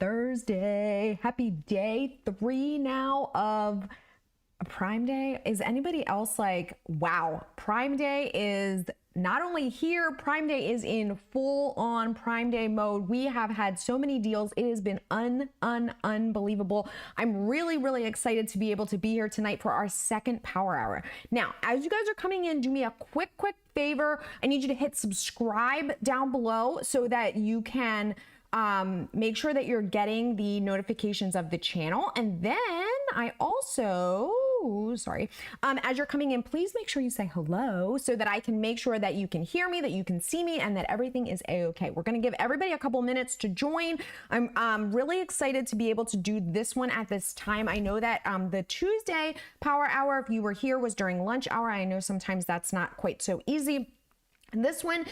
Thursday. Happy day 3 now of Prime Day. Is anybody else like, wow, Prime Day is not only here, Prime Day is in full on Prime Day mode. We have had so many deals. It has been unbelievable. I'm really excited to be able to be here tonight for our second power hour. Now, as you guys are coming in, do me a quick favor. I need you to hit subscribe down below so that you can make sure that you're getting the notifications of the channel. And then I also, as you're coming in, please make sure you say hello so that I can make sure that you can hear me, that you can see me, and that everything is a-okay. We're gonna give everybody a couple minutes to join. I'm really excited to be able to do this one at this time. I know that the Tuesday power hour, if you were here, was during lunch hour. I know sometimes that's not quite so easy. This one,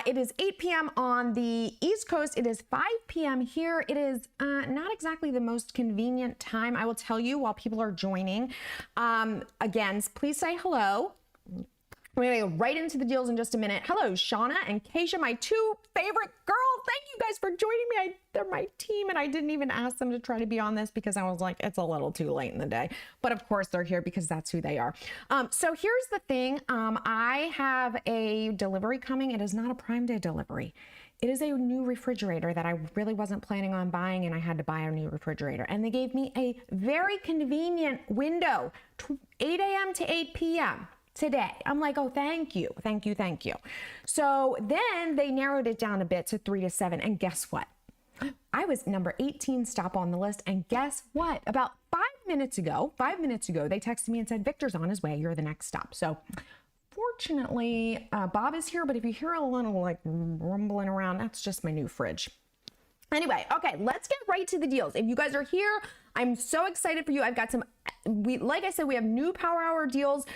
it is 8 p.m. on the East Coast. It is 5 p.m. here. It is not exactly the most convenient time, I will tell you, while people are joining. Again, please say hello. We're gonna go right into the deals in just a minute. Hello, Shauna and Keisha, my two favorite girls. Thank you guys for joining me. They're my team, and I didn't even ask them to try to be on this because I was like, it's a little too late in the day. But of course, they're here because that's who they are. So here's the thing. I have a delivery coming. It is not a Prime Day delivery. It is a new refrigerator that I really wasn't planning on buying, and I had to buy a new refrigerator. And they gave me a very convenient window, 8 a.m. to 8 p.m. today. I'm like, oh, thank you. So then they narrowed it down a bit to 3 to 7. And guess what? I was number 18 stop on the list. And guess what? About 5 minutes ago, they texted me and said, Victor's on his way. You're the next stop. So fortunately, Bob is here. But if you hear a little like rumbling around, that's just my new fridge. Anyway, okay, let's get right to the deals. If you guys are here, I'm so excited for you. I've got some, like I said, we have new power hour deals.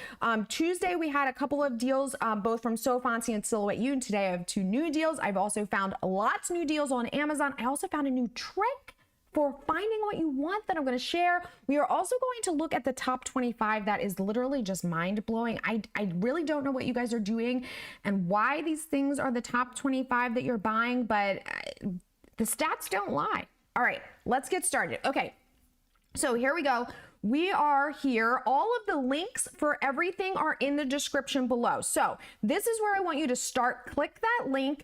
Tuesday, we had a couple of deals, both from Fontsy and Silhouette You. And today I have 2 new deals. I've also found lots of new deals on Amazon. I also found a new trick for finding what you want that I'm going to share. We are also going to look at the top 25. That is literally just mind blowing. I really don't know what you guys are doing and why these things are the top 25 that you're buying, but the stats don't lie. All right, let's get started. Okay, so here we go. We are here. All of the links for everything are in the description below. So this is where I want you to start. Click that link.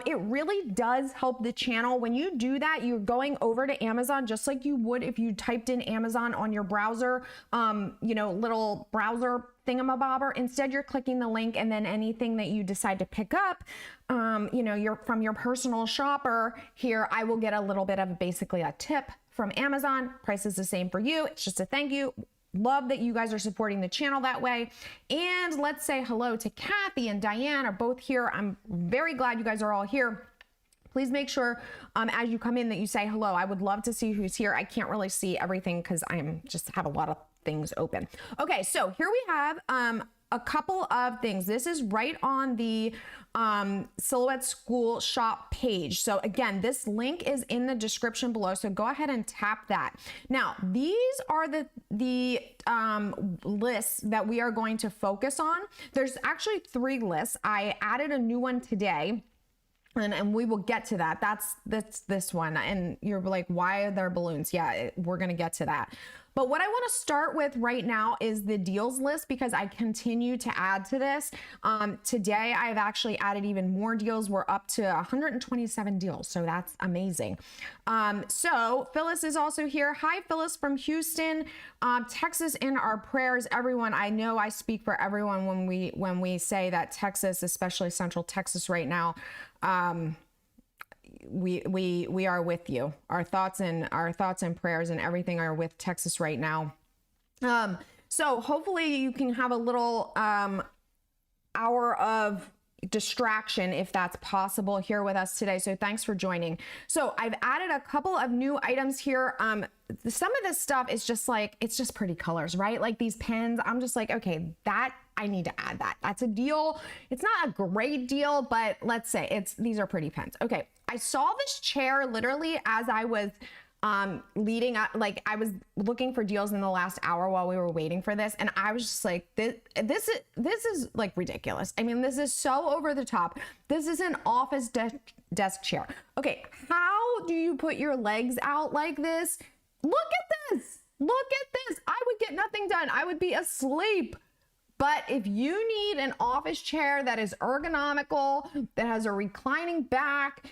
It really does help the channel. When you do that, you're going over to Amazon just like you would if you typed in Amazon on your browser, little browser thingamabobber. Instead, you're clicking the link, and then anything that you decide to pick up, you're from your personal shopper here, I will get a little bit of basically a tip from Amazon. Price is the same for you. It's just a thank you. Love that you guys are supporting the channel that way. And let's say hello to Kathy and Diane are both here. I'm very glad you guys are all here. Please make sure as you come in that you say hello. I would love to see who's here. I can't really see everything because I just have a lot of things open. Okay, so here we have a couple of things. This is right on the Silhouette School shop page. So again, this link is in the description below. So go ahead and tap that. Now, these are the lists that we are going to focus on. There's actually 3 lists. I added a new one today. And we will get to that. That's this one. And you're like, why are there balloons? Yeah, we're going to get to that. But what I want to start with right now is the deals list because I continue to add to this. Today, I've actually added even more deals. We're up to 127 deals. So that's amazing. So Phyllis is also here. Hi, Phyllis from Houston, Texas in our prayers. Everyone, I know I speak for everyone when we say that Texas, especially Central Texas right now, we are with you. Our thoughts and prayers and everything are with Texas right now. So hopefully you can have a little hour of distraction if that's possible here with us today. So thanks for joining. So I've added a couple of new items here. Some of this stuff is just like, it's just pretty colors, right? Like these pens, I'm just like, okay, that I need to add that. That's a deal. It's not a great deal, but let's say these are pretty pens. Okay. I saw this chair literally as I was leading up, like I was looking for deals in the last hour while we were waiting for this, and I was just like, this is like ridiculous. I mean, this is so over the top. This is an office desk chair. Okay, how do you put your legs out like this? Look at this. Look at this. I would get nothing done. I would be asleep. But if you need an office chair that is ergonomical, that has a reclining back,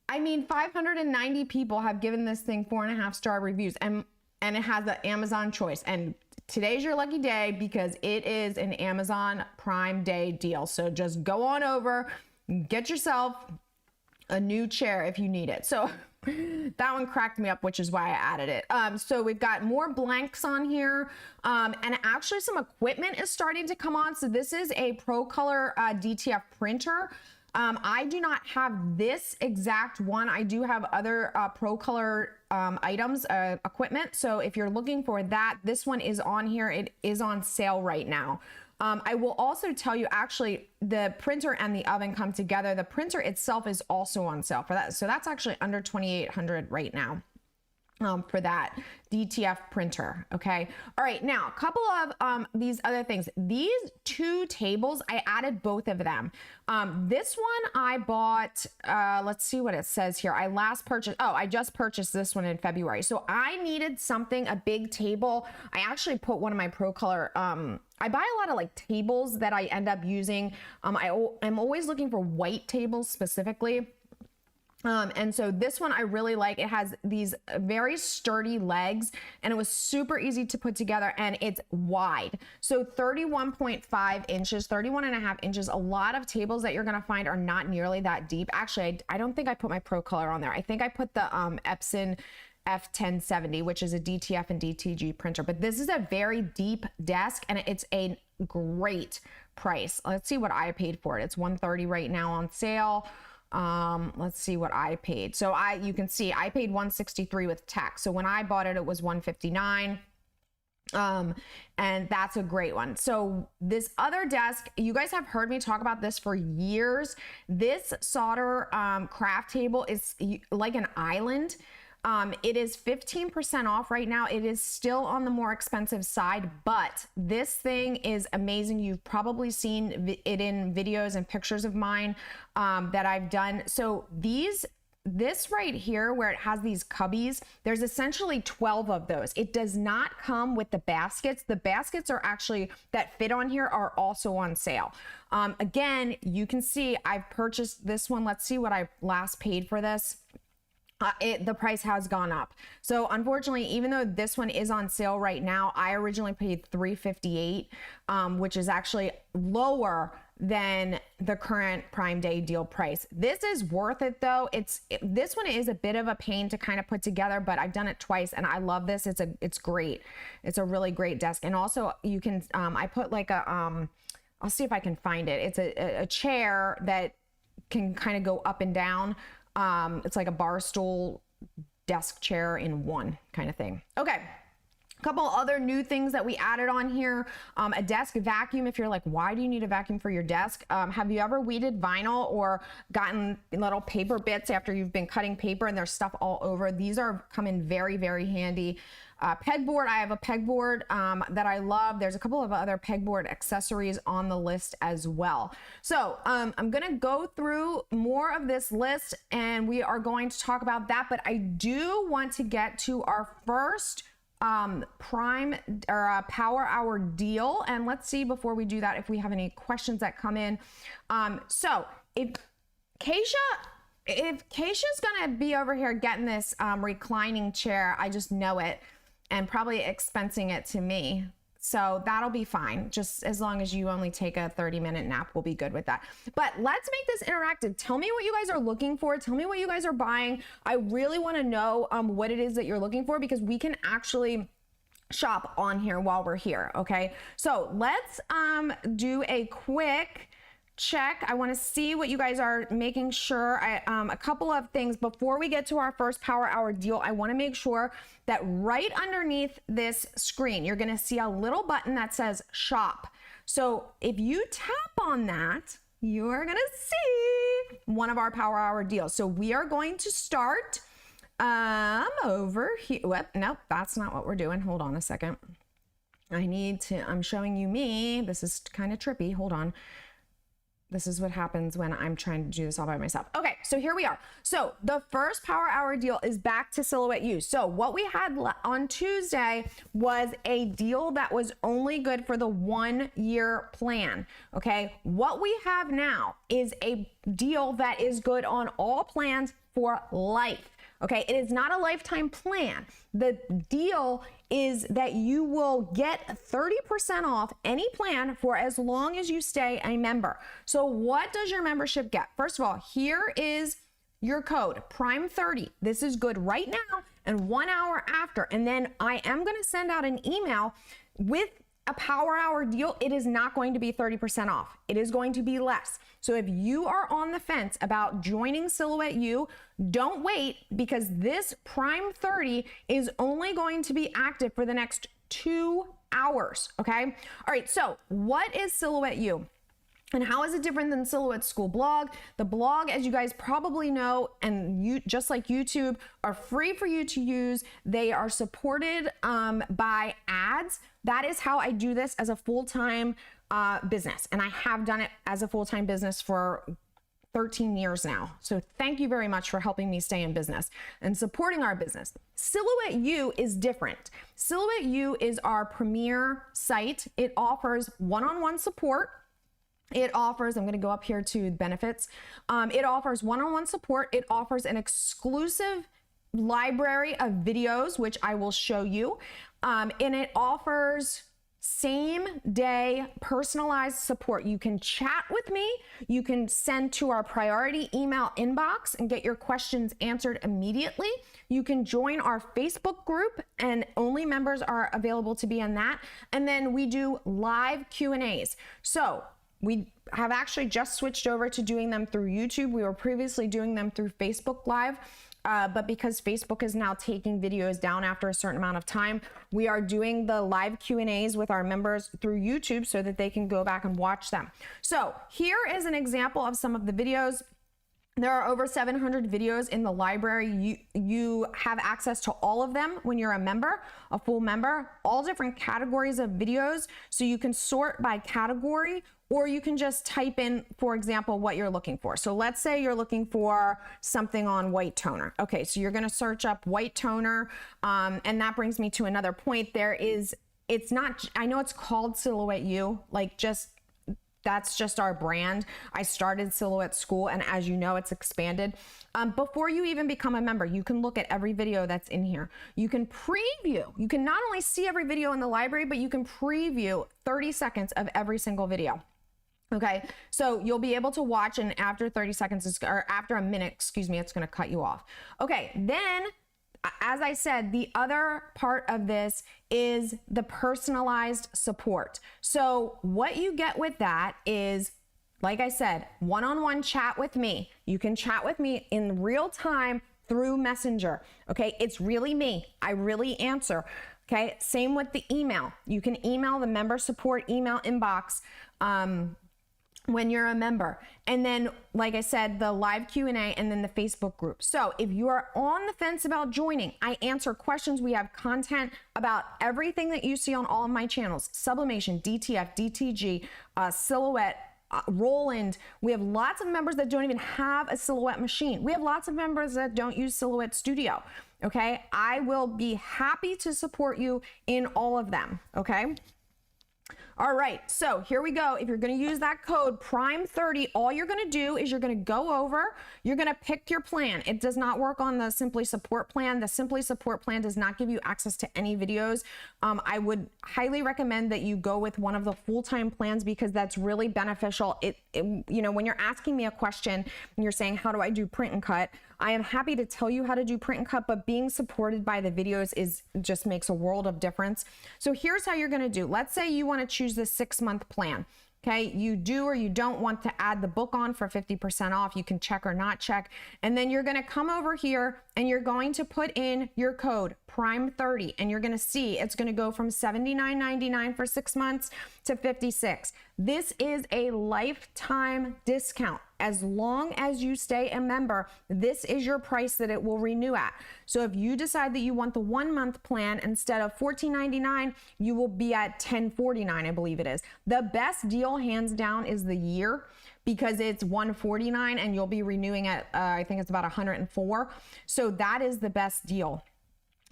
I mean, 590 people have given this thing 4.5-star reviews, and it has the Amazon choice. And today's your lucky day because it is an Amazon Prime Day deal. So just go on over, get yourself a new chair if you need it. So that one cracked me up, which is why I added it. So we've got more blanks on here, and actually some equipment is starting to come on. So this is a Pro Color DTF printer. I do not have this exact one. I do have other Pro Color items, equipment. So if you're looking for that, this one is on here. It is on sale right now. I will also tell you, actually, the printer and the oven come together. The printer itself is also on sale for that. So that's actually under $2,800 right now. For that DTF printer. Okay. All right. Now, a couple of these other things. These two tables, I added both of them. This one I bought, let's see what it says here. I just purchased this one in February. So I needed something, a big table. I actually put one of my Pro Color, I buy a lot of like tables that I end up using. I'm always looking for white tables specifically. And so this one I really like. It has these very sturdy legs, and it was super easy to put together, and it's wide. So 31.5 inches, 31.5 inches. A lot of tables that you're going to find are not nearly that deep. Actually, I don't think I put my Pro Color on there. I think I put the Epson F1070, which is a DTF and DTG printer, but this is a very deep desk, and it's a great price. Let's see what I paid for it. It's $130 right now on sale. Let's see what I paid. So you can see I paid $163 with tax. So when I bought it, it was $159. And that's a great one. So this other desk, you guys have heard me talk about this for years. This solder, craft table is like an island. It is 15% off right now. It is still on the more expensive side, but this thing is amazing. You've probably seen it in videos and pictures of mine that I've done. So this right here where it has these cubbies, there's essentially 12 of those. It does not come with the baskets. The baskets are actually that fit on here are also on sale. Again, you can see I've purchased this one. Let's see what I last paid for this. The price has gone up. So unfortunately, even though this one is on sale right now, I originally paid $358, which is actually lower than the current Prime Day deal price. This is worth it though. This one is a bit of a pain to kind of put together, but I've done it twice and I love this. It's great. It's a really great desk. And also you can, I put like a, I'll see if I can find it. It's a chair that can kind of go up and down. It's like a bar stool desk chair in one kind of thing. Okay. A couple other new things that we added on here. A desk vacuum. If you're like, why do you need a vacuum for your desk? Have you ever weeded vinyl or gotten little paper bits after you've been cutting paper and there's stuff all over? These come in very, very handy. Pegboard. I have a pegboard that I love. There's a couple of other pegboard accessories on the list as well. So I'm going to go through more of this list and we are going to talk about that. But I do want to get to our first Prime or Power Hour deal. And let's see before we do that if we have any questions that come in. So if Keisha's gonna be over here getting this reclining chair, I just know it, and probably expensing it to me. So that'll be fine. Just as long as you only take a 30-minute nap, we'll be good with that. But let's make this interactive. Tell me what you guys are looking for. Tell me what you guys are buying. I really want to know what it is that you're looking for, because we can actually shop on here while we're here. Okay. So let's do a quick check. I want to see what you guys are making sure. A couple of things before we get to our first Power Hour deal. I want to make sure that right underneath this screen, you're going to see a little button that says shop. So if you tap on that, you are going to see one of our Power Hour deals. So we are going to start Over here. Nope, that's not what we're doing. Hold on a second. I'm showing you me. This is kind of trippy. Hold on. This is what happens when I'm trying to do this all by myself. Okay, so here we are. So the first Power Hour deal is back to Silhouette You. So what we had on Tuesday was a deal that was only good for the 1 year plan. Okay, what we have now is a deal that is good on all plans for life. Okay, it is not a lifetime plan. The deal is that you will get 30% off any plan for as long as you stay a member. So what does your membership get? First of all, here is your code, Prime30. This is good right now and 1 hour after. And then I am gonna send out an email with a Power Hour deal. It is not going to be 30% off. It is going to be less. So if you are on the fence about joining Silhouette You, don't wait, because this Prime 30 is only going to be active for the next 2 hours, okay? All right, so what is Silhouette You? And how is it different than Silhouette School blog? The blog, as you guys probably know, and you, just like YouTube, are free for you to use. They are supported by ads. That is how I do this as a full-time business. And I have done it as a full-time business for 13 years now. So thank you very much for helping me stay in business and supporting our business. Silhouette You is different. Silhouette You is our premier site. It offers one-on-one support. It offers, I'm going to go up here to benefits. It offers one-on-one support. It offers an exclusive library of videos, which I will show you. And it offers same day personalized support. You can chat with me. You can send to our priority email inbox and get your questions answered immediately. You can join our Facebook group, and only members are available to be in that. And then we do live Q&As. So we have actually just switched over to doing them through YouTube. We were previously doing them through Facebook Live, but because Facebook is now taking videos down after a certain amount of time, we are doing the live Q&As with our members through YouTube so that they can go back and watch them. So here is an example of some of the videos. There are over 700 videos in the library. You have access to all of them when you're a member, a full member, all different categories of videos. So you can sort by category, or you can just type in, for example, what you're looking for. So let's say you're looking for something on white toner. Okay, so you're gonna search up white toner, and that brings me to another point. It's not, I know it's called Silhouette You, like that's just our brand. I started Silhouette School, and as you know, it's expanded. Before you even become a member, you can look at every video that's in here. You can preview. You can not only see every video in the library, but you can preview 30 seconds of every single video. Okay, so you'll be able to watch, and after 30 seconds, or after a minute, excuse me, it's gonna cut you off. Okay, then, as I said, the other part of this is the personalized support. So what you get with that is, like I said, one-on-one chat with me. You can chat with me in real time through Messenger. Okay, it's really me. I really answer. Okay, same with the email. You can email the member support email inbox when you're a member. And then, like I said, the live Q&A, and then the Facebook group. So if you are on the fence about joining, I answer questions. We have content about everything that you see on all of my channels: Sublimation, DTF, DTG, Silhouette, Roland. We have lots of members that don't even have a Silhouette machine. We have lots of members that don't use Silhouette Studio. Okay, I will be happy to support you in all of them. Okay. All right, so here we go. If you're gonna use that code PRIME30, all you're gonna do is you're gonna go over, you're gonna pick your plan. It does not work on the Simply Support plan. The Simply Support plan does not give you access to any videos. I would highly recommend that you go with one of the full-time plans, because that's really beneficial. You know, when you're asking me a question and you're saying, how do I do print and cut? I am happy to tell you how to do print and cut, but being supported by the videos just makes a world of difference. So here's how you're gonna do. Let's say you wanna choose the 6-month plan. Okay, you do or you don't want to add the book on for 50% off. You can check or not check. And then you're gonna come over here and you're going to put in your code Prime 30, and you're going to see it's going to go from $79.99 for 6 months to $56. This is a lifetime discount. As long as you stay a member, this is your price that it will renew at. So if you decide that you want the 1 month plan instead of $14.99, you will be at $10.49, I believe it is. The best deal, hands down, is the year, because it's $149 and you'll be renewing at, I think it's about $104. So that is the best deal.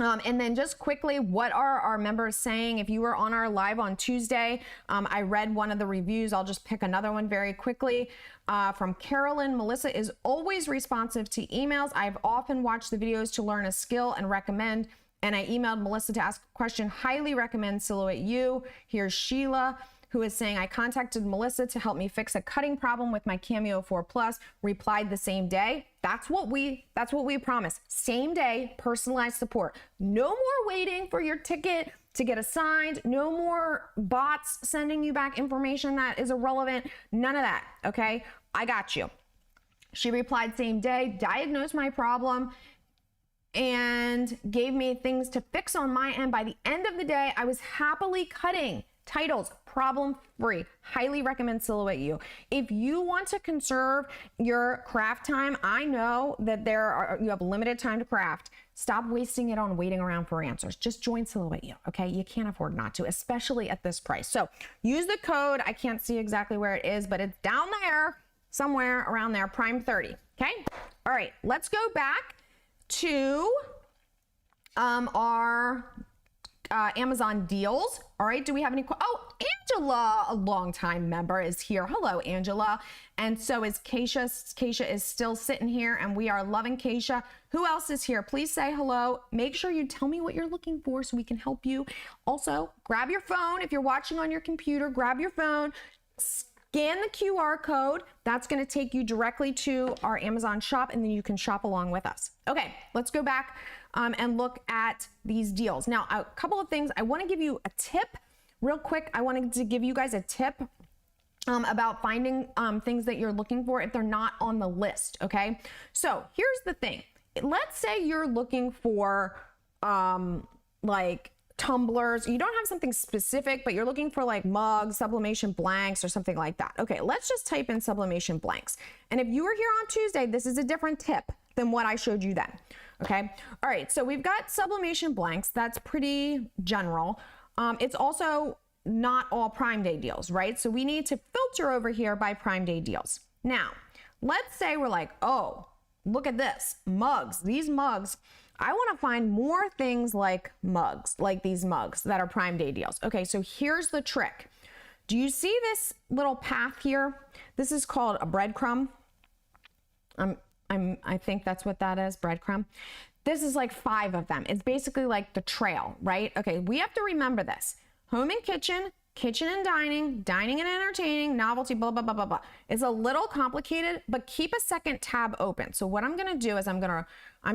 And then just quickly, what are our members saying? If you were on our live on Tuesday, I read one of the reviews. I'll just pick another one very quickly. From Carolyn: Melissa is always responsive to emails. I've often watched the videos to learn a skill and recommend. And I emailed Melissa to ask a question. Highly recommend Silhouette U. Here's Sheila, who is saying, I contacted Melissa to help me fix a cutting problem with my Cameo 4 Plus, replied the same day. That's what we promise. Same day, personalized support. No more waiting for your ticket to get assigned. No more bots sending you back information that is irrelevant. None of that, okay? I got you. She replied same day, diagnosed my problem, and gave me things to fix on my end. By the end of the day, I was happily cutting titles, problem free. Highly recommend Silhouette U. If you want to conserve your craft time, I know that you have limited time to craft. Stop wasting it on waiting around for answers. Just join Silhouette U, okay? You can't afford not to, especially at this price. So use the code. I can't see exactly where it is, but it's down there, somewhere around there, Prime 30, okay? All right, let's go back to our Amazon deals. All right, do we have any? Oh, Angela, a longtime member, is here. Hello, Angela. And so is Keisha. Keisha is still sitting here, and we are loving Keisha. Who else is here? Please say hello. Make sure you tell me what you're looking for so we can help you. Also, grab your phone. If you're watching on your computer, grab your phone, scan the QR code. That's going to take you directly to our Amazon shop, and then you can shop along with us. Okay, let's go back and look at these deals. Now, a couple of things. I want to give you a tip real quick. I wanted to give you guys a tip about finding things that you're looking for if they're not on the list, okay? So here's the thing. Let's say you're looking for like tumblers. You don't have something specific, but you're looking for like mugs, sublimation blanks, or something like that. Okay, let's just type in sublimation blanks. And if you were here on Tuesday, this is a different tip than what I showed you then. Okay, all right, so we've got sublimation blanks. That's pretty general. It's also not all Prime Day deals, right? So we need to filter over here by Prime Day deals. Now, let's say we're like, oh, look at this, mugs, these mugs. I want to find more things like mugs, like these mugs that are Prime Day deals. Okay, so here's the trick. Do you see this little path here? This is called a breadcrumb. I think that's what that is, breadcrumb. This is like 5 of them. It's basically like the trail, right? Okay, we have to remember this. Home and kitchen, kitchen and dining, dining and entertaining, novelty, blah, blah, blah, blah, blah. It's a little complicated, but keep a second tab open. So what I'm gonna do is I'm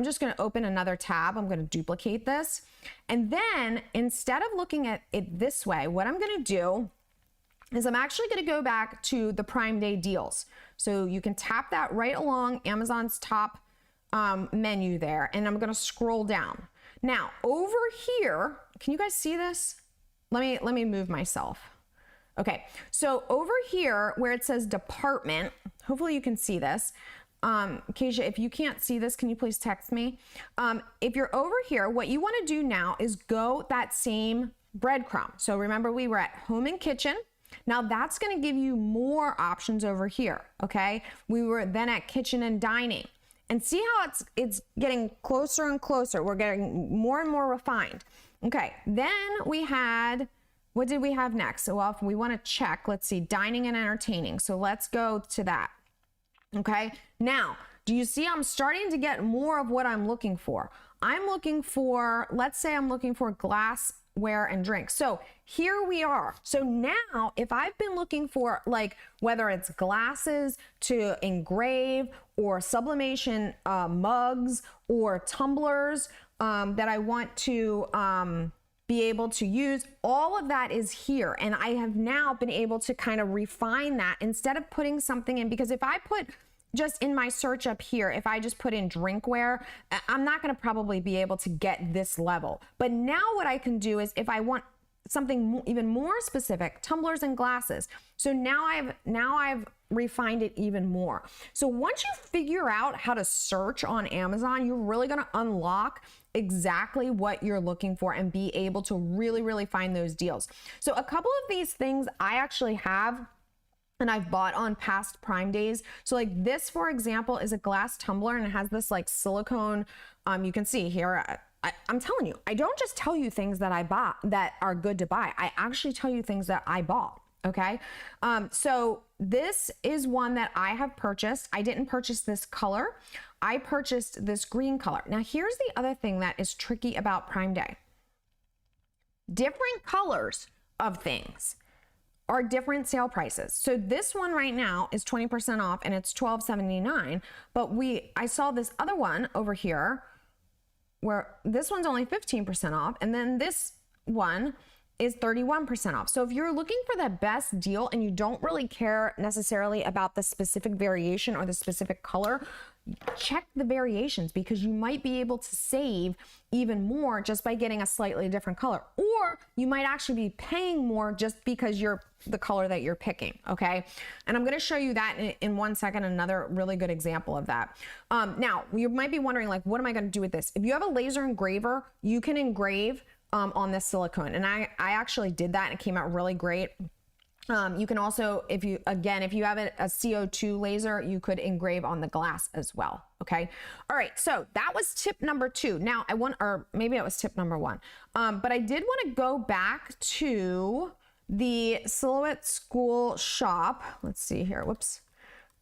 just gonna open another tab. I'm gonna duplicate this. And then instead of looking at it this way, what I'm gonna do is I'm actually gonna go back to the Prime Day deals. So you can tap that right along Amazon's top menu there, and I'm gonna scroll down. Now over here, can you guys see this? Let me move myself. Okay, so over here where it says department, hopefully you can see this. Keisha, if you can't see this, can you please text me? If you're over here, what you wanna do now is go that same breadcrumb. So remember we were at home and kitchen. Now that's gonna give you more options over here, okay? We were then at kitchen and dining. And see how it's getting closer and closer. We're getting more and more refined. Okay, then we had, what did we have next? So well, if we wanna check, let's see, dining and entertaining. So let's go to that, okay? Now, do you see I'm starting to get more of what I'm looking for? I'm looking for, let's say I'm looking for glassware and drinks. So here we are. So now if I've been looking for like, whether it's glasses to engrave or sublimation mugs or tumblers that I want to be able to use, all of that is here. And I have now been able to kind of refine that instead of putting something in, because if I put just in my search up here, if I just put in drinkware, I'm not going to probably be able to get this level. But now what I can do is if I want something even more specific, tumblers and glasses. So now I've refined it even more. So once you figure out how to search on Amazon, you're really going to unlock exactly what you're looking for and be able to really, really find those deals. So a couple of these things I actually have and I've bought on past Prime days. So like this, for example, is a glass tumbler and it has this like silicone, you can see here, I'm telling you, I don't just tell you things that I bought that are good to buy. I actually tell you things that I bought. Okay. So this is one that I have purchased. I didn't purchase this color. I purchased this green color. Now here's the other thing that is tricky about Prime Day. Different colors of things are different sale prices. So this one right now is 20% off and it's $12.79. But I saw this other one over here where this one's only 15% off. And then this one is 31% off. So if you're looking for the best deal and you don't really care necessarily about the specific variation or the specific color, check the variations because you might be able to save even more just by getting a slightly different color, or you might actually be paying more just because you're the color that you're picking. Okay. And I'm going to show you that in 1 second, another really good example of that. Now you might be wondering, like, what am I going to do with this? If you have a laser engraver, you can engrave on this silicone. And I actually did that and it came out really great. You can also, if you have a CO2 laser, you could engrave on the glass as well. Okay. All right. So that was tip number 2. Now or maybe it was tip number 1. But I did want to go back to the Silhouette School shop. Let's see here. Whoops.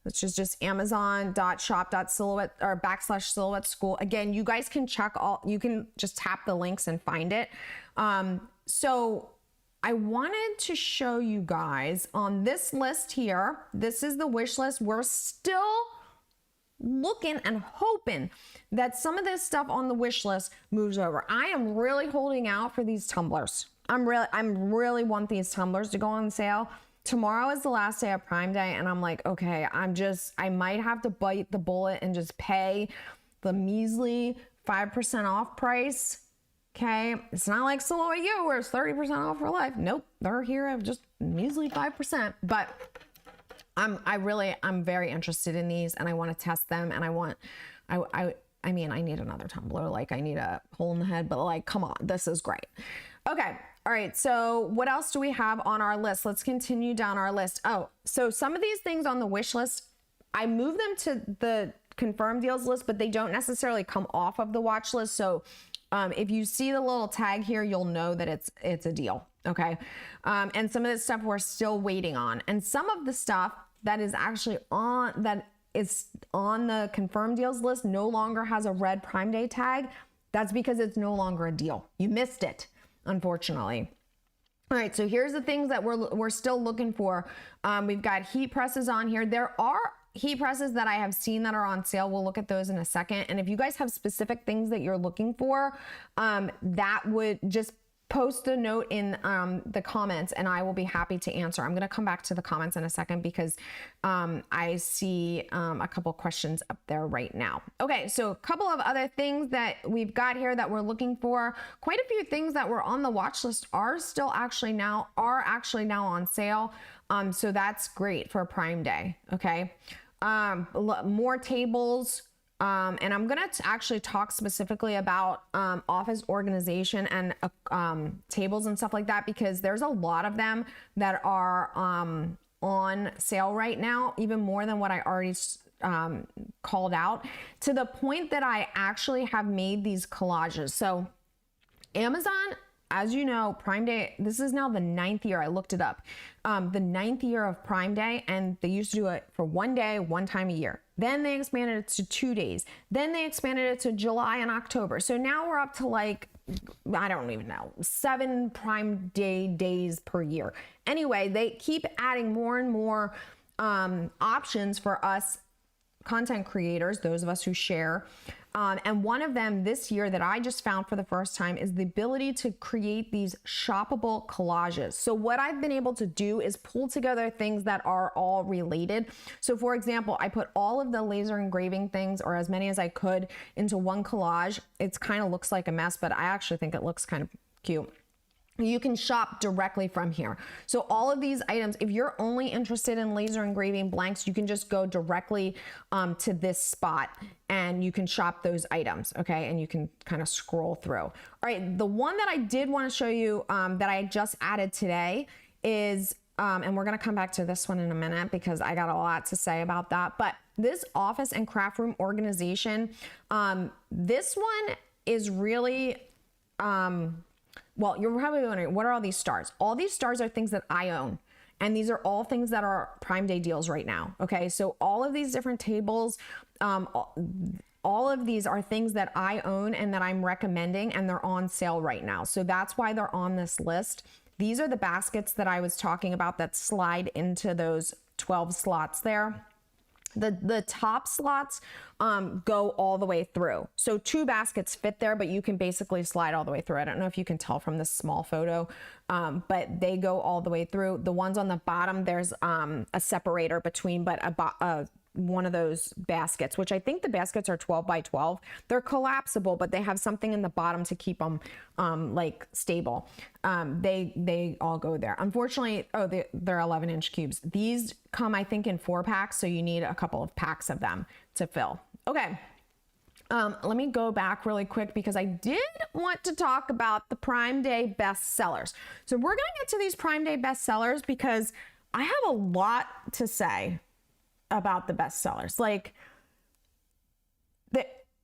Which is just amazon.shop.silhouette or /Silhouette School. Again, you guys can you can just tap the links and find it. So I wanted to show you guys on this list here. This is the wish list. We're still looking and hoping that some of this stuff on the wish list moves over. I am really holding out for these tumblers. I'm really want these tumblers to go on sale. Tomorrow is the last day of Prime Day and I'm like, okay, I might have to bite the bullet and just pay the measly 5% off price. Okay, it's not like Silhouette U where it's 30% off for life. Nope, they're here at just measly 5%. But I'm very interested in these and I want to test them and I mean, I need another tumbler. Like I need a hole in the head, but like, come on, this is great. Okay. All right. So what else do we have on our list? Let's continue down our list. Oh, so some of these things on the wish list, I move them to the confirmed deals list, but they don't necessarily come off of the watch list. So if you see the little tag here, you'll know that it's a deal. Okay. And some of this stuff we're still waiting on. And some of the stuff that is actually on the confirmed deals list no longer has a red Prime Day tag. That's because it's no longer a deal. You missed it, unfortunately. All right. So here's the things that we're still looking for. We've got heat presses on here. There are heat presses that I have seen that are on sale. We'll look at those in a second. And if you guys have specific things that you're looking for, that would just post a note in the comments and I will be happy to answer. I'm going to come back to the comments in a second because I see a couple questions up there right now. Okay, so a couple of other things that we've got here that we're looking for. Quite a few things that were on the watch list are actually now on sale. So that's great for Prime Day. Okay. More tables. And I'm going to actually talk specifically about office organization and tables and stuff like that, because there's a lot of them that are on sale right now, even more than what I already called out, to the point that I actually have made these collages. So Amazon, as you know, Prime Day, this is now the 9th year. I looked it up. The 9th year of Prime Day, and they used to do it for 1 day, 1 time a year. Then they expanded it to 2 days. Then they expanded it to July and October. So now we're up to like, I don't even know, 7 Prime Day days per year. Anyway, they keep adding more and more options for us content creators, those of us who share, And one of them this year that I just found for the first time is the ability to create these shoppable collages. So what I've been able to do is pull together things that are all related. So for example, I put all of the laser engraving things, or as many as I could, into one collage. It kind of looks like a mess, but I actually think it looks kind of cute. You can shop directly from here. So all of these items, if you're only interested in laser engraving blanks, you can just go directly to this spot and you can shop those items, okay? And you can kind of scroll through. All right, the one that I did want to show you that I just added today is, and we're gonna come back to this one in a minute because I got a lot to say about that, but this office and craft room organization, this one is really, well, you're probably wondering, what are all these stars? All these stars are things that I own. And these are all things that are Prime Day deals right now. Okay, so all of these different tables, all of these are things that I own and that I'm recommending, and they're on sale right now. So that's why they're on this list. These are the baskets that I was talking about that slide into those 12 slots there. The top slots go all the way through. So 2 baskets fit there, but you can basically slide all the way through. I don't know if you can tell from this small photo, but they go all the way through. The ones on the bottom, there's a separator between, but one of those baskets, which I think the baskets are 12 by 12. They're collapsible, but they have something in the bottom to keep them like stable. They all go there. Unfortunately, they're 11-inch cubes. These come, I think, in 4 packs, so you need a couple of packs of them to fill. Okay. Let me go back really quick because I did want to talk about the Prime Day bestsellers. So we're going to get to these Prime Day bestsellers because I have a lot to say about the bestsellers. Like,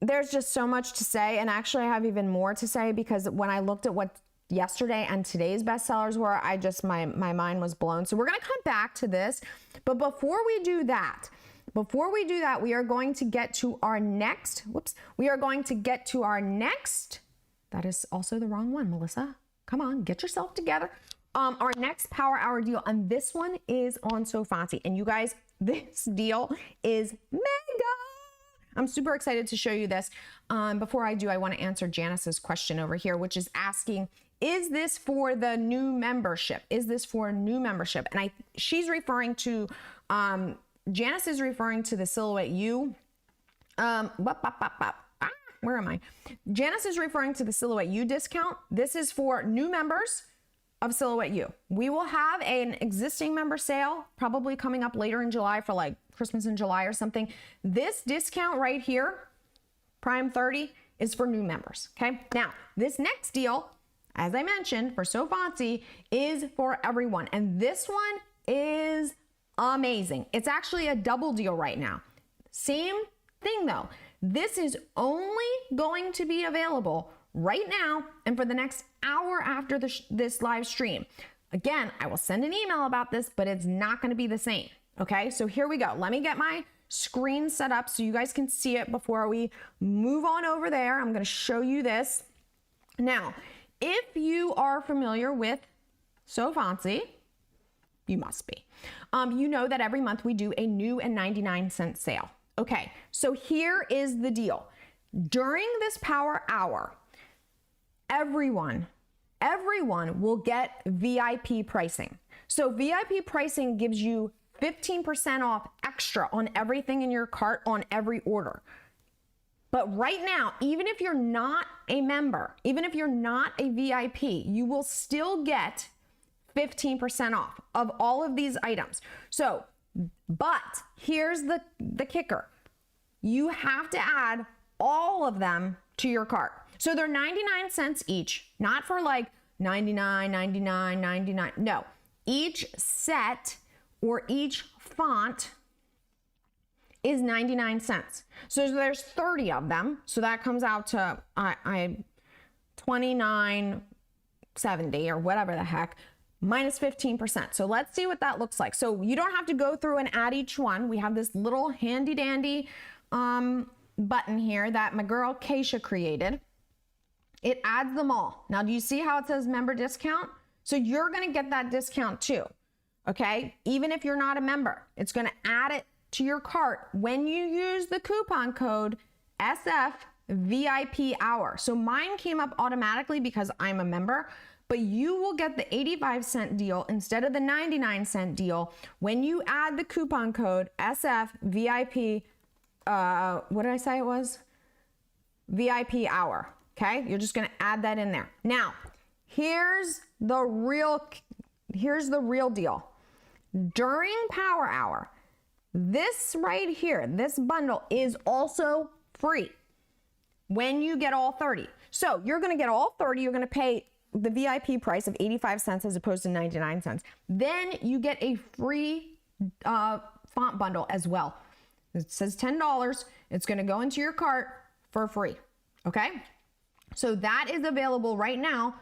there's just so much to say, and actually I have even more to say because when I looked at what yesterday and today's bestsellers were, my mind was blown. So we're going to come back to this, but before we do that, we are going to get to our next, that is also the wrong one, Melissa. Come on, get yourself together. Our next Power Hour deal, and this one is on Fontsy. And you guys, this deal is mega. I'm super excited to show you this. Before I do, I want to answer Janice's question over here, which is asking, is this for the new membership? Is this for new membership? And she's referring to, Janice is referring to the Silhouette U. Where am I? Janice is referring to the Silhouette U discount. This is for new members of Silhouette U. We will have an existing member sale probably coming up later in July for like Christmas in July or something. This discount right here, Prime 30, is for new members. Okay. Now, this next deal, as I mentioned, for Fontsy, is for everyone. And this one is amazing. It's actually a double deal right now. Same thing though. This is only going to be available right now and for the next hour after this live stream. Again, I will send an email about this, but it's not going to be the same. Okay, so here we go. Let me get my screen set up so you guys can see it before we move on over there. I'm going to show you this. Now, if you are familiar with Fontsy, you must be. You know that every month we do a new and 99-cent sale. Okay, so here is the deal. During this Power Hour, everyone will get VIP pricing. So VIP pricing gives you 15% off extra on everything in your cart on every order. But right now, even if you're not a member, even if you're not a VIP, you will still get 15% off of all of these items. So, but here's the kicker. You have to add all of them to your cart. So they're 99 cents each, not for like 99, 99, 99. No, each set or each font is 99 cents. So there's 30 of them. So that comes out to $29.70 or whatever the heck, minus 15%. So let's see what that looks like. So you don't have to go through and add each one. We have this little handy dandy button here that my girl Keisha created. It adds them all. Now, do you see how it says member discount? So you're going to get that discount too. Okay. Even if you're not a member, it's going to add it to your cart when you use the coupon code VIP hour. So mine came up automatically because I'm a member, but you will get the 85-cent deal instead of the 99-cent deal when you add the coupon code SFVIP. What did I say it was? VIP hour. Okay, you're just gonna add that in there. Now, here's the real deal. During Power Hour, this right here, this bundle is also free when you get all 30. So you're gonna get all 30, you're gonna pay the VIP price of 85 cents as opposed to 99 cents. Then you get a free font bundle as well. It says $10. It's gonna go into your cart for free, okay? So that is available right now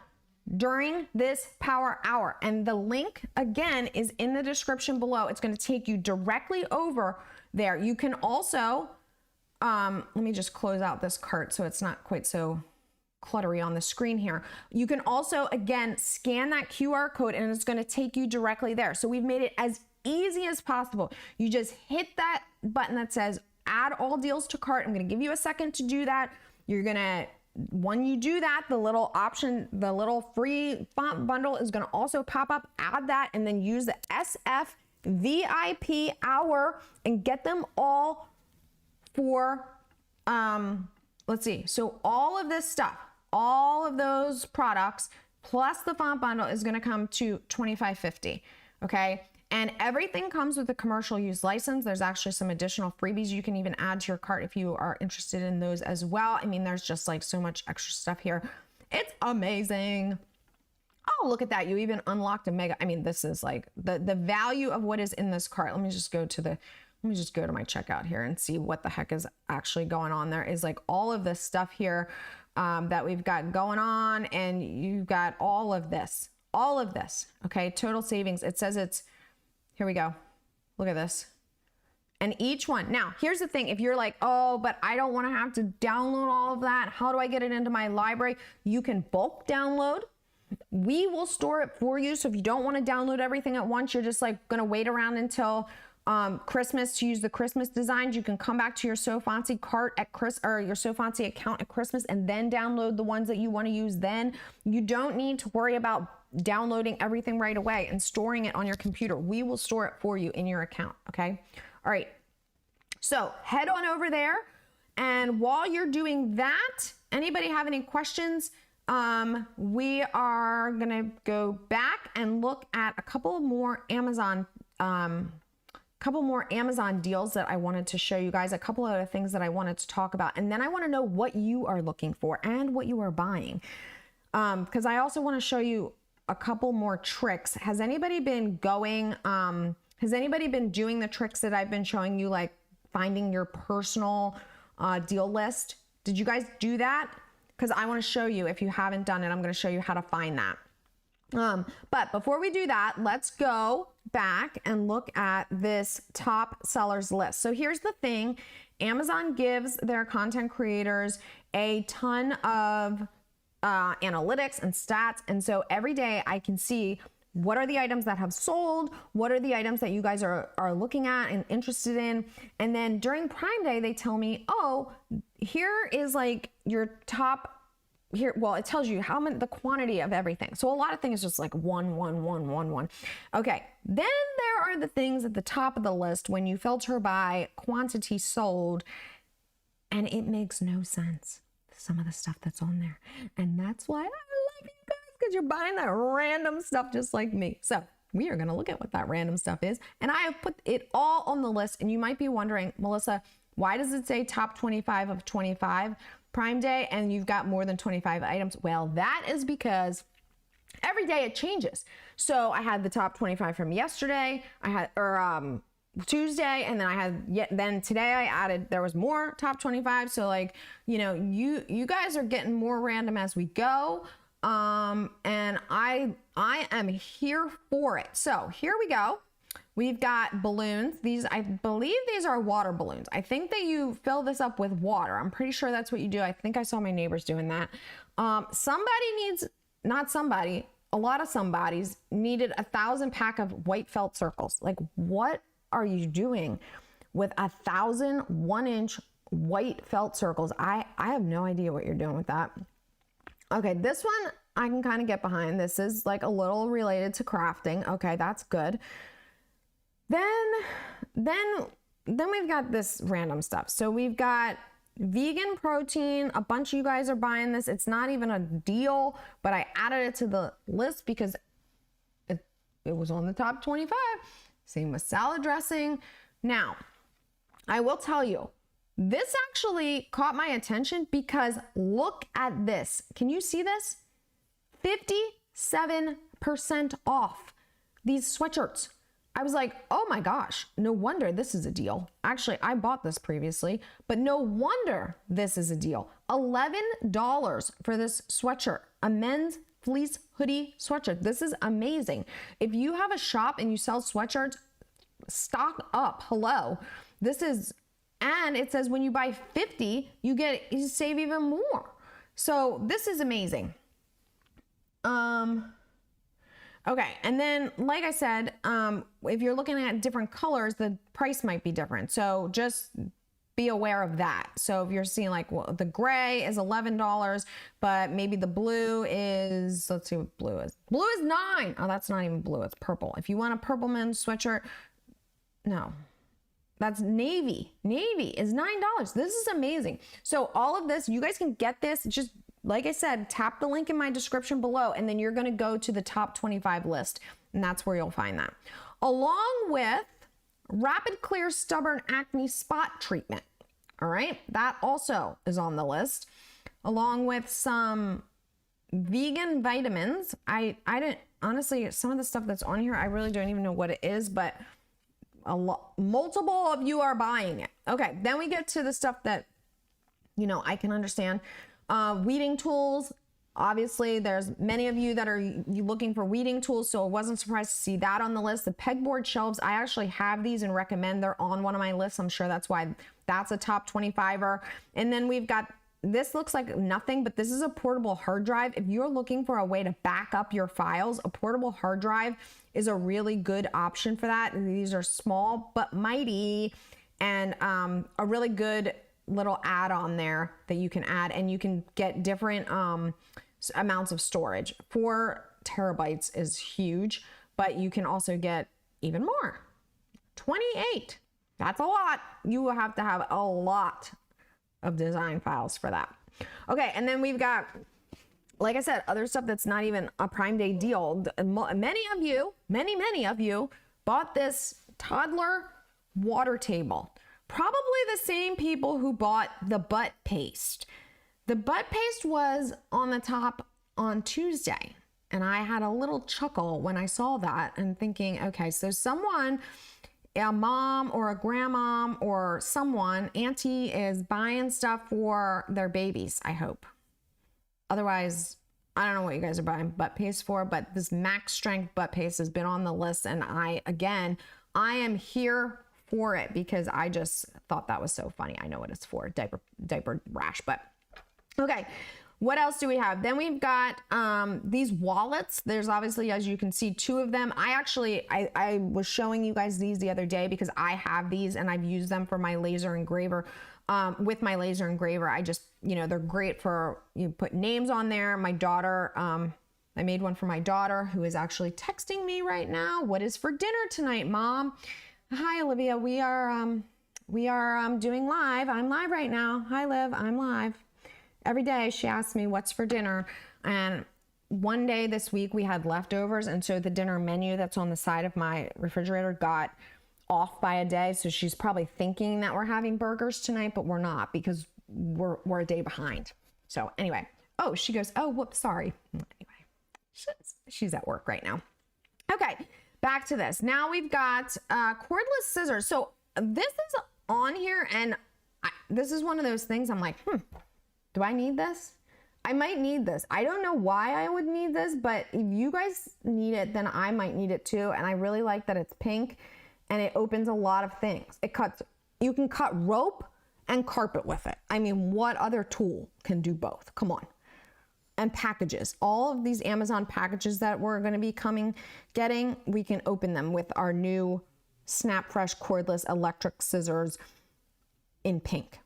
during this Power Hour. And the link, again, is in the description below. It's gonna take you directly over there. You can also, let me just close out this cart so it's not quite so cluttery on the screen here. You can also, again, scan that QR code and it's gonna take you directly there. So we've made it as easy as possible. You just hit that button that says add all deals to cart. I'm gonna give you a second to do that. You're gonna, when you do that, the little option, the little free font bundle is gonna also pop up, add that, and then use the SF VIP hour and get them all for, let's see. So all of this stuff, all of those products, plus the font bundle is gonna come to $25.50, okay? And everything comes with a commercial use license. There's actually some additional freebies you can even add to your cart if you are interested in those as well. I mean, there's just like so much extra stuff here. It's amazing. Oh, look at that. You even unlocked a mega. I mean, this is like the value of what is in this cart. Let me just go to my checkout here and see what the heck is actually going on. There is like all of this stuff here that we've got going on, and you've got all of this, okay? Total savings. It says it's, here we go. Look at this. And each one. Now, here's the thing. If you're like, oh, but I don't want to have to download all of that. How do I get it into my library? You can bulk download. We will store it for you. So if you don't want to download everything at once, you're just like going to wait around until Christmas to use the Christmas designs. You can come back to your Fontsy cart at or your Fontsy account at Christmas and then download the ones that you want to use then. You don't need to worry about downloading everything right away and storing it on your computer. We will store it for you in your account, okay? All right, so head on over there, and while you're doing that, anybody have any questions? We are gonna go back and look at a couple more Amazon deals that I wanted to show you guys, a couple other things that I wanted to talk about, and then I want to know what you are looking for and what you are buying, because I also want to show you a couple more tricks. Has anybody been doing the tricks that I've been showing you, like finding your personal deal list? Did you guys do that? Because I want to show you, if you haven't done it, I'm going to show you how to find that. But before we do that, let's go back and look at this top sellers list. So here's the thing. Amazon gives their content creators a ton of analytics and stats. And so every day I can see what are the items that have sold, what are the items that you guys are looking at and interested in. And then during Prime Day, they tell me, oh, here is like your top here. Well, it tells you how many, the quantity of everything. So a lot of things just like one. Okay. Then there are the things at the top of the list when you filter by quantity sold, and it makes no sense, some of the stuff that's on there. And that's why I love you guys, because you're buying that random stuff just like me. So we are going to look at what that random stuff is. And I have put it all on the list. And you might be wondering, Melissa, why does it say top 25 of 25 Prime Day and you've got more than 25 items? Well, that is because every day it changes. So I had the top 25 from yesterday, I had, or Tuesday, and then I had then today I added, there was more top 25. So like, you know, you guys are getting more random as we go. And I am here for it. So here we go. We've got balloons. These, I believe these are water balloons. I think that you fill this up with water. I'm pretty sure that's what you do. I think I saw my neighbors doing that. Somebody needs, not somebody, a lot of somebodies needed 1,000 pack of white felt circles. Like, what are you doing with 1,000 1-inch white felt circles. I have no idea what you're doing with that. Okay, this one I can kind of get behind. This is like a little related to crafting. Okay, that's good. Then we've got this random stuff. So we've got vegan protein. A bunch of you guys are buying this. It's not even a deal, but I added it to the list because it was on the top 25. Same with salad dressing. Now, I will tell you, this actually caught my attention because look at this. Can you see this? 57% off these sweatshirts. I was like, oh my gosh, no wonder this is a deal. Actually, I bought this previously, but no wonder this is a deal. $11 for this sweatshirt, a men's fleece hoodie sweatshirt. This is amazing. If you have a shop and you sell sweatshirts, stock up. Hello. This is, and it says when you buy 50, you save even more. So this is amazing. Okay, and then like I said, if you're looking at different colors, the price might be different. So just be aware of that. So if you're seeing like, well, the gray is $11, but maybe the blue is, let's see what blue is. Blue is $9. Oh, that's not even blue, it's purple. If you want a purple men's sweatshirt, no, that's navy. Navy is $9. This is amazing. So all of this, you guys can get this, just like I said, tap the link in my description below, and then you're going to go to the top 25 list, and that's where you'll find that. Along with Rapid Clear Stubborn Acne Spot Treatment. All right, that also is on the list, along with some vegan vitamins. I didn't, honestly, some of the stuff that's on here, I really don't even know what it is, but multiple of you are buying it. Okay, then we get to the stuff that, you know, I can understand. Weeding tools. Obviously, there's many of you that are looking for weeding tools, so I wasn't surprised to see that on the list. The pegboard shelves, I actually have these and recommend. They're on one of my lists. I'm sure that's why that's a top 25er. And then we've got, this looks like nothing, but this is a portable hard drive. If you're looking for a way to back up your files, a portable hard drive is a really good option for that. These are small but mighty, and a really good little add-on there that you can add, and you can get different amounts of storage. 4 terabytes is huge, but you can also get even more. 28, that's a lot. You will have to have a lot of design files for that. Okay, and then we've got, like I said, other stuff that's not even a Prime Day deal. Many of you bought this toddler water table. Probably the same people who bought the butt paste. The butt paste was on the top on Tuesday, and I had a little chuckle when I saw that and thinking, okay, so someone, a mom or a grandmom or someone, auntie, is buying stuff for their babies, I hope. Otherwise, I don't know what you guys are buying butt paste for, but this max strength butt paste has been on the list, and I am here for it because I just thought that was so funny. I know what it's for, diaper rash, but okay. What else do we have? Then we've got these wallets. There's obviously, as you can see, 2 of them. I was showing you guys these the other day because I have these and I've used them for my laser engraver. With my laser engraver, I just, you know, they're great for, you put names on there. My daughter, I made one for my daughter who is actually texting me right now. What is for dinner tonight, Mom? Hi, Olivia. We are doing live. I'm live right now. Hi, Liv. I'm live. Every day she asks me what's for dinner, and one day this week we had leftovers, and so the dinner menu that's on the side of my refrigerator got off by a day. So she's probably thinking that we're having burgers tonight, but we're not because we're a day behind. So anyway, oh, she goes, oh, whoops, sorry. Anyway, she's at work right now. Okay. Back to this. Now we've got cordless scissors. So this is on here, and this is one of those things I'm like, do I need this? I might need this. I don't know why I would need this, but if you guys need it, then I might need it too. And I really like that it's pink and it opens a lot of things. You can cut rope and carpet with it. I mean, what other tool can do both? Come on. And packages, all of these Amazon packages that we're going to be getting, we can open them with our new Snap Fresh cordless electric scissors in pink.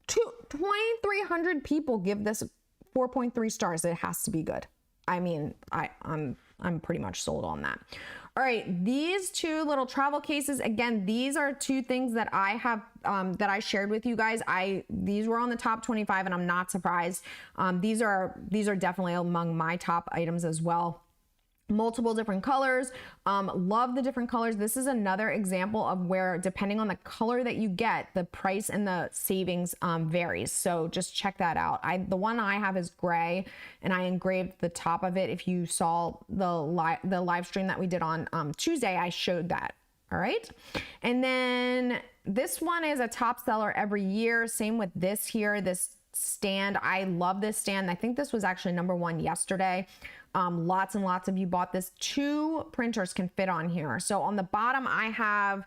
2,300 people give this 4.3 stars. It has to be good. I mean, I'm pretty much sold on that. All right, these two little travel cases, again, these are two things that I have, that I shared with you guys. These were on the top 25 and I'm not surprised. These are definitely among my top items as well. Multiple different colors. Love the different colors. This is another example of where, depending on the color that you get, the price and the savings varies. So just check that out. The one I have is gray, and I engraved the top of it. If you saw the live stream that we did on Tuesday, I showed that. All right. And then this one is a top seller every year. Same with this here, this stand. I love this stand. I think this was actually #1 yesterday. Lots and lots of you bought this. 2 printers can fit on here. So on the bottom, I have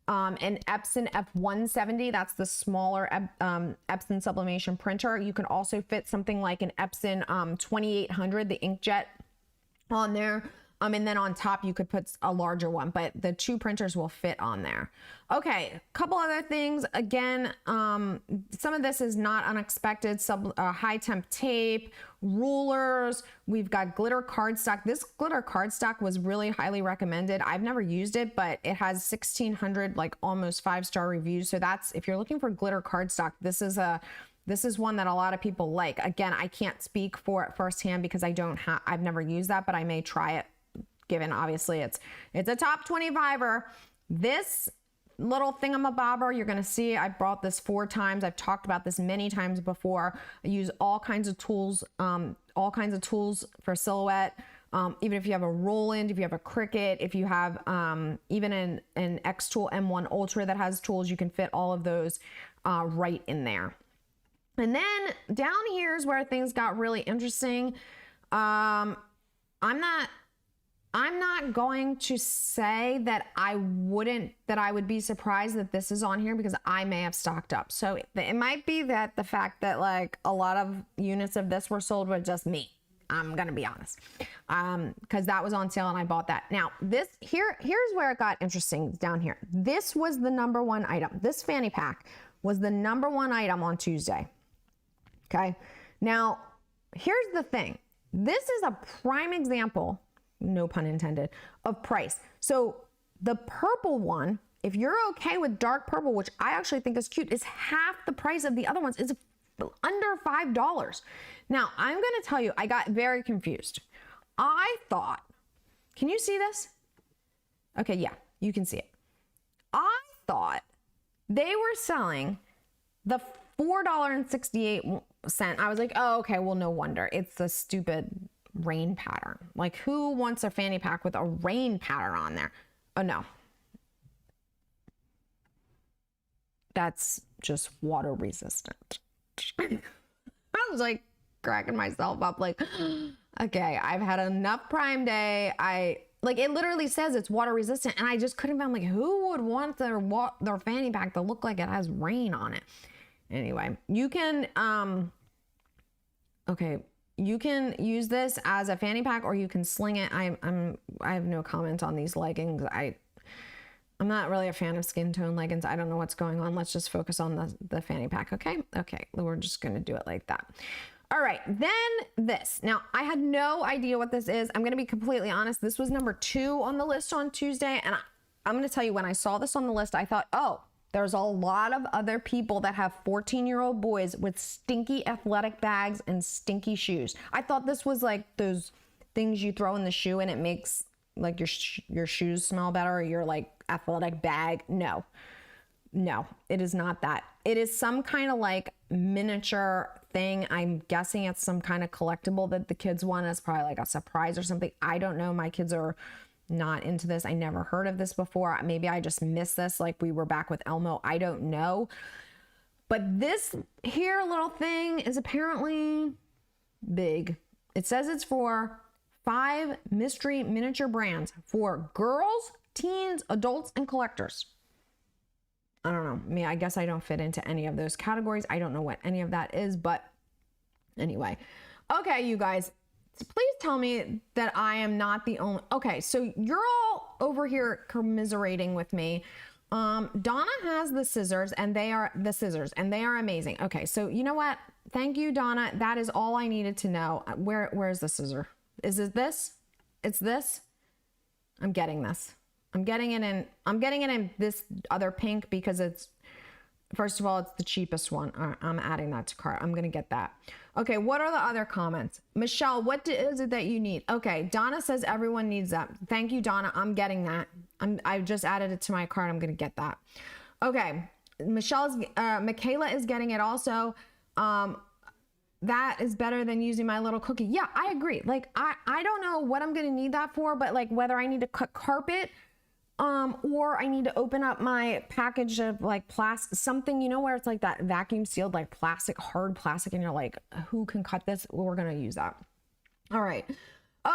an Epson F170. That's the smaller Epson sublimation printer. You can also fit something like an Epson 2800, the inkjet, on there. And then on top, you could put a larger one, but the 2 printers will fit on there. Okay, a couple other things. Again, some of this is not unexpected. High temp tape, rulers. We've got glitter cardstock. This glitter cardstock was really highly recommended. I've never used it, but it has 1,600, like almost 5-star reviews. So that's, if you're looking for glitter cardstock, this is one that a lot of people like. Again, I can't speak for it firsthand because I've never used that, but I may try it, given obviously it's a top 25er. This little thingamabobber, you're gonna see, I brought this 4 times. I've talked about this many times before. I use all kinds of tools for silhouette. Even if you have a Roland, if you have a Cricut, if you have even an X-Tool M1 Ultra that has tools, you can fit all of those right in there. And then down here is where things got really interesting. I'm not going to say that I would be surprised that this is on here, because I may have stocked up. So it might be that the fact that like a lot of units of this were sold with just me. I'm going to be honest. Cause that was on sale and I bought that. Now here's where it got interesting down here. This was the #1 item. This fanny pack was the #1 item on Tuesday. Okay. Now here's the thing. This is a prime example, no pun intended, of price. So the purple one, if you're okay with dark purple, which I actually think is cute, is half the price of the other ones. It's under $5. Now I'm going to tell you, I got very confused. I thought, can you see this? Okay. Yeah, you can see it. I thought they were selling the $4.68. I was like, oh, okay. Well, no wonder. It's a stupid rain pattern. Like, who wants a fanny pack with a rain pattern on there? Oh no, that's just water resistant. I was like cracking myself up, like, okay, I've had enough Prime Day. Like, it literally says it's water resistant, and I just couldn't find, like, who would want their fanny pack to look like it has rain on it? Anyway, you can okay, you can use this as a fanny pack, or you can sling it. I have no comment on these leggings. I'm not really a fan of skin tone leggings. I don't know what's going on. Let's just focus on the fanny pack. Okay. We're just going to do it like that. All right. Then this. Now, I had no idea what this is. I'm going to be completely honest. This was #2 on the list on Tuesday. And I'm going to tell you, when I saw this on the list, I thought, oh, there's a lot of other people that have 14-year-old boys with stinky athletic bags and stinky shoes. I thought this was like those things you throw in the shoe and it makes like your shoes smell better, or your like athletic bag. No, it is not that. It is some kind of like miniature thing. I'm guessing it's some kind of collectible that the kids want. It's probably like a surprise or something. I don't know. My kids are not into this. I never heard of this before. Maybe I just missed this, like we were back with Elmo. I don't know. But this here little thing is apparently big. It says it's for 5 mystery miniature brands for girls, teens, adults, and collectors. I don't know. I guess I don't fit into any of those categories. I don't know what any of that is, but anyway. Okay, you guys, please tell me that I am not the only. Okay, so you're all over here commiserating with me Donna has the scissors and they are amazing. Okay. So you know what? Thank you, Donna. That is all I needed to know. Where's the scissor? Is it this? It's this. I'm getting this. I'm getting it in this other pink because it's, first of all, it's the cheapest one. All right, I'm adding that to cart. I'm going to get that. Okay. What are the other comments? Michelle, what is it that you need? Okay. Donna says everyone needs that. Thank you, Donna. I'm getting that. I just added it to my cart. I'm going to get that. Okay. Michaela is getting it also. That is better than using my little cookie. Yeah, I agree. Like, I don't know what I'm going to need that for, but like whether I need to cut carpet, or I need to open up my package of like plastic, something, you know, where it's like that vacuum sealed, like plastic, hard plastic. And you're like, who can cut this? Well, we're going to use that. All right.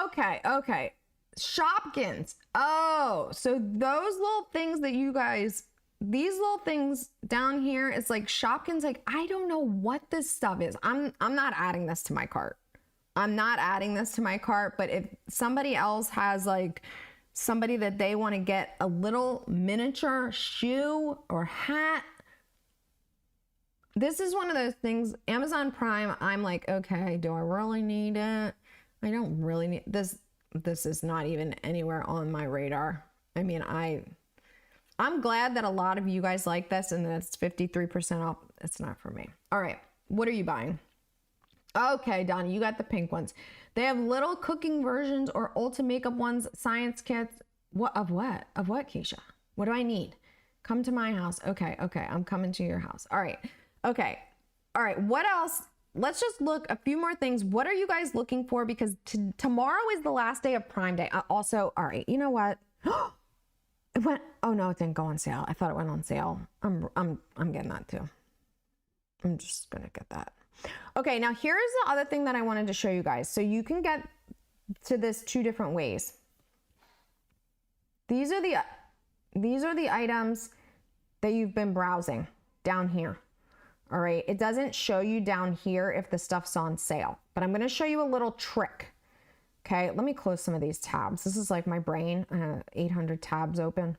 Okay. Okay. Shopkins. Oh, so those little things that you guys, these little things down here, it's like Shopkins. Like, I don't know what this stuff is. I'm not adding this to my cart. I'm not adding this to my cart, but if somebody else has like somebody that they want to get a little miniature shoe or hat, this is one of those things, Amazon Prime, I'm like, okay, do I really need it? I don't really need this. This is not even anywhere on my radar. I mean, I'm glad that a lot of you guys like this and it's 53% off. It's not for me. All right. What are you buying? Okay, Donnie, you got the pink ones. They have little cooking versions or Ulta makeup ones, science kits. What, Keisha? What do I need? Come to my house. Okay. Okay. I'm coming to your house. All right. Okay. All right. What else? Let's just look a few more things. What are you guys looking for? Because tomorrow is the last day of Prime Day. Also, all right, you know what? It went, oh no, it didn't go on sale. I thought it went on sale. I'm getting that too. I'm just going to get that. Okay. Now here's the other thing that I wanted to show you guys. So you can get to this two different ways. These are the items that you've been browsing down here. All right. It doesn't show you down here if the stuff's on sale, but I'm going to show you a little trick. Okay. Let me close some of these tabs. This is like my brain. 800 tabs open.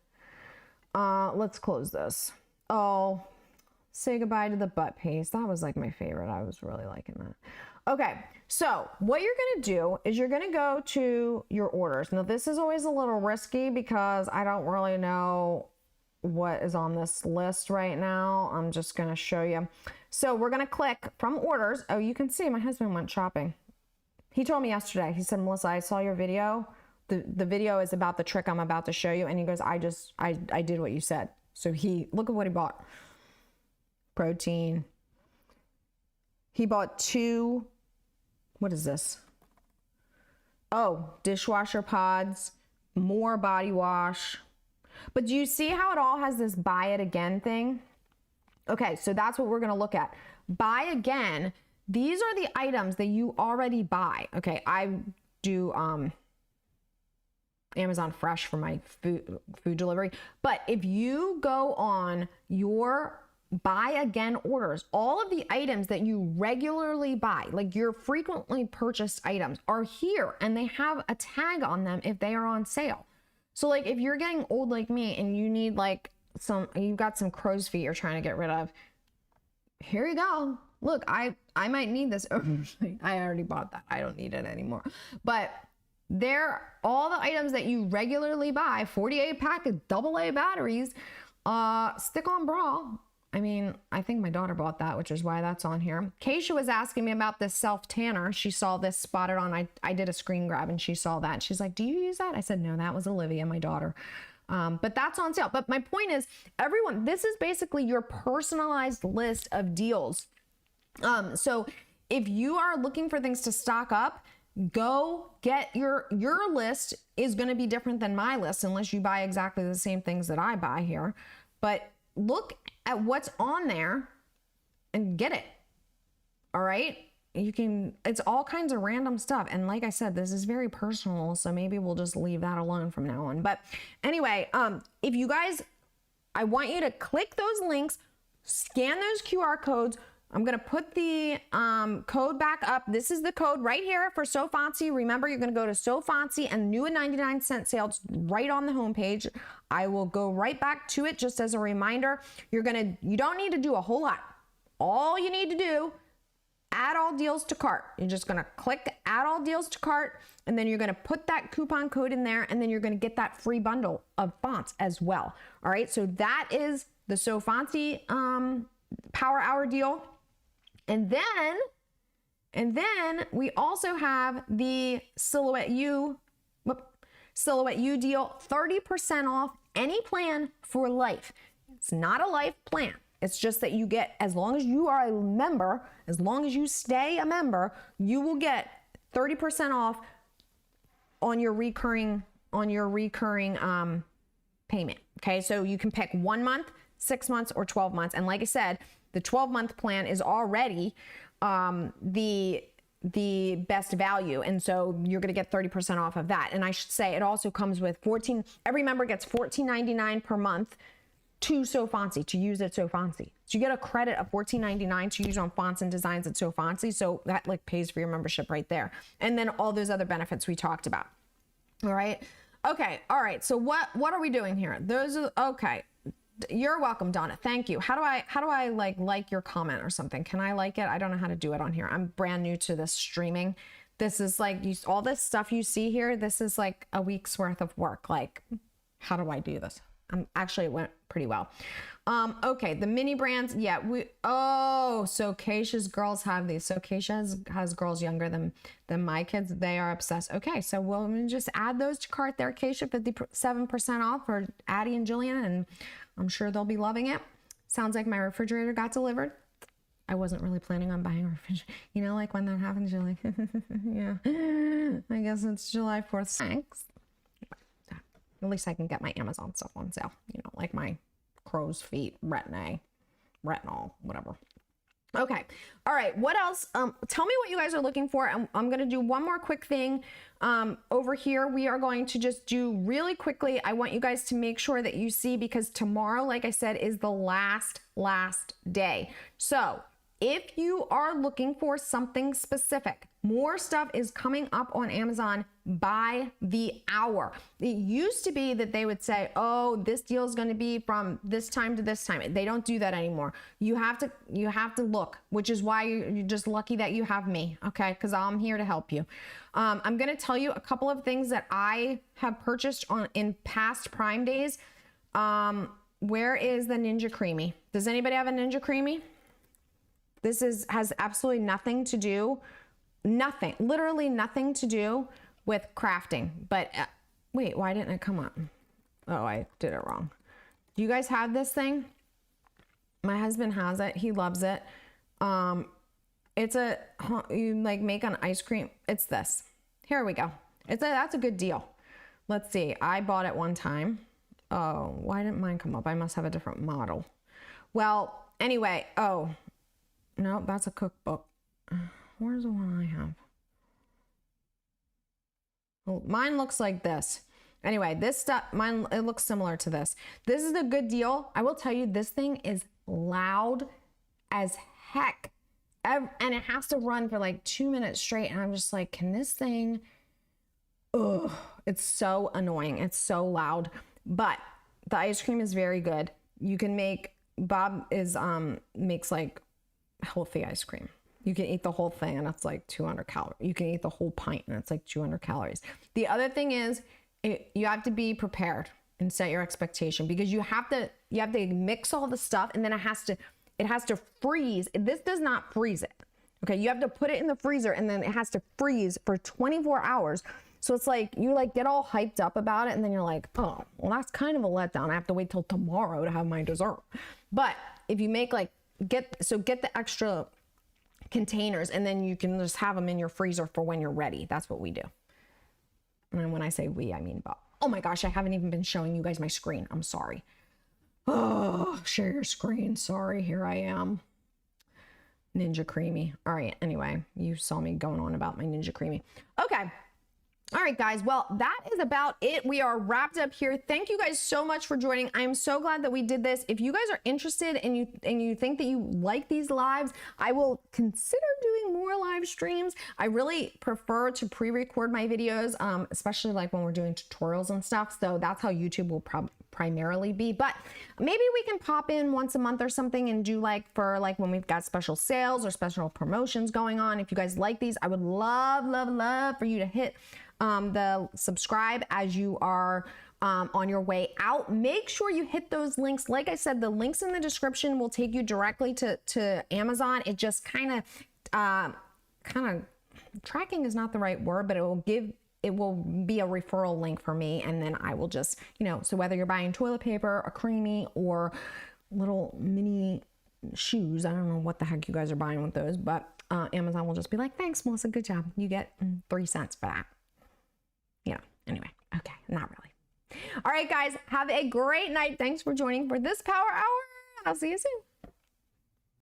Let's close this. Oh, say goodbye to the butt paste. That was like my favorite. I was really liking that. Okay. So what you're going to do is you're going to go to your orders. Now this is always a little risky because I don't really know what is on this list right now. I'm just going to show you. So we're going to click from orders. Oh, you can see my husband went shopping. He told me yesterday, he said, Melissa, I saw your video. The video is about the trick I'm about to show you. And he goes, I did what you said. So look at what he bought. Protein. He bought 2, what is this? Oh, dishwasher pods, more body wash. But do you see how it all has this buy it again thing? Okay, so that's what we're going to look at. Buy again. These are the items that you already buy. Okay, I do Amazon Fresh for my food delivery. But if you go on your buy again orders, all of the items that you regularly buy, like your frequently purchased items, are here and they have a tag on them if they are on sale. So like if you're getting old like me and you need like you've got some crow's feet you're trying to get rid of, here you go. Look, I might need this. I already bought that. I don't need it anymore. But all the items that you regularly buy, 48 pack of AA batteries, stick-on bra. I mean, I think my daughter bought that, which is why that's on here. Keisha was asking me about this self tanner. She saw this spotted on, I did a screen grab and she saw that. She's like, do you use that? I said, no, that was Olivia, my daughter. But that's on sale. But my point is, everyone, this is basically your personalized list of deals. So if you are looking for things to stock up, go get your list is going to be different than my list unless you buy exactly the same things that I buy here. But look at what's on there and get it. All right. It's all kinds of random stuff. And like I said, this is very personal. So maybe we'll just leave that alone from now on. But anyway, if you guys, I want you to click those links, scan those QR codes, I'm going to put the code back up. This is the code right here for So Fontsy. Remember, you're going to go to So Fontsy and new and 99-cent sales right on the homepage. I will go right back to it just as a reminder. You don't need to do a whole lot. All you need to do, add all deals to cart. You're just going to click add all deals to cart, and then you're going to put that coupon code in there, and then you're going to get that free bundle of fonts as well. All right, so that is the So Fontsy Power Hour deal. And then we also have the Silhouette U deal, 30% off any plan for life. It's not a life plan. It's just that you get, as long as you are a member, as long as you stay a member, you will get 30% off on your recurring payment. Okay, so you can pick 1 month, 6 months, or 12 months. And like I said, the 12-month plan is already the best value. And so you're going to get 30% off of that. And I should say it also comes with every member gets $14.99 per month to So Fontsy, to use at So Fontsy. So you get a credit of $14.99 to use on fonts and designs at So Fontsy. So that like pays for your membership right there. And then all those other benefits we talked about. All right. Okay. All right. So what are we doing here? Okay. You're welcome, Donna. Thank you. How do I like your comment or something? Can I like it? I don't know how to do it on here. I'm brand new to this streaming. This is like all this stuff you see here. This is like a week's worth of work. Like, how do I do this? Actually, it went pretty well. Okay, the mini brands. Yeah, so Keisha's girls have these. So Keisha has girls younger than my kids. They are obsessed. Okay, so we'll just add those to cart there, Keisha, 57% off for Addie and Jillian, and I'm sure they'll be loving it. Sounds like my refrigerator got delivered. I wasn't really planning on buying a refrigerator. You know, like when that happens, you're like, yeah, I guess it's July 4th. Thanks. At least I can get my Amazon stuff on sale. You know, like my crow's feet, retinol, whatever. Okay. All right. What else? Tell me what you guys are looking for. I'm going to do one more quick thing. Over here, we are going to just do really quickly. I want you guys to make sure that you see, because tomorrow, like I said, is the last day. So if you are looking for something specific, more stuff is coming up on Amazon by the hour. It used to be that they would say, oh, this deal is going to be from this time to this time. They don't do that anymore. You have to look, which is why you're just lucky that you have me, okay? Because I'm here to help you. I'm going to tell you a couple of things that I have purchased in past Prime days. Where is the Ninja Creamy? Does anybody have a Ninja Creamy? This has absolutely nothing to do, literally nothing to do with crafting. But wait, why didn't it come up? Oh, I did it wrong. Do you guys have this thing? My husband has it. He loves it. It's you like make an ice cream. It's this. Here we go. That's a good deal. Let's see. I bought it one time. Oh, why didn't mine come up? I must have a different model. Well, anyway, oh. No, that's a cookbook. Where's the one I have? Well, mine looks like this. Anyway, this stuff, it looks similar to this. This is a good deal. I will tell you, this thing is loud as heck. And it has to run for like 2 minutes straight. And I'm just like, can this thing, ugh, it's so annoying. It's so loud. But the ice cream is very good. You can make, Bob makes like healthy ice cream. You can eat the whole thing and it's like 200 calories. You can eat the whole pint and it's like 200 calories. The other thing is you have to be prepared and set your expectation, because you have to mix all the stuff, and then it has to freeze. This does not freeze it. Okay. You have to put it in the freezer, and then it has to freeze for 24 hours. So it's like, you like get all hyped up about it, and then you're like, oh, well, that's kind of a letdown. I have to wait till tomorrow to have my dessert. But if you make like, get the extra containers, and then you can just have them in your freezer for when you're ready. That's what we do. And when I say we, I mean Bob. Oh my gosh, I haven't even been showing you guys my screen. I'm sorry. Oh, share your screen. Sorry, here I am. Ninja Creamy. All right, anyway, you saw me going on about my Ninja Creamy. Okay. All right, guys. Well, that is about it. We are wrapped up here. Thank you guys so much for joining. I am so glad that we did this. If you guys are interested and you think that you like these lives, I will consider doing more live streams. I really prefer to pre-record my videos, especially like when we're doing tutorials and stuff. So that's how YouTube will primarily be, but maybe we can pop in once a month or something and do like for like when we've got special sales or special promotions going on. If you guys like these, I would love for you to hit the subscribe as you are on your way out. Make sure you hit those links. Like I said, the links in the description will take you directly to Amazon. It just kind of tracking is not the right word, but it will be a referral link for me, and then I will just, so whether you're buying toilet paper, a creamy, or little mini shoes, I don't know what the heck you guys are buying with those, but Amazon will just be like, thanks, Melissa, good job. You get 3 cents for that. Anyway, okay, not really. All right, guys, have a great night. Thanks for joining for this Power Hour. I'll see you soon.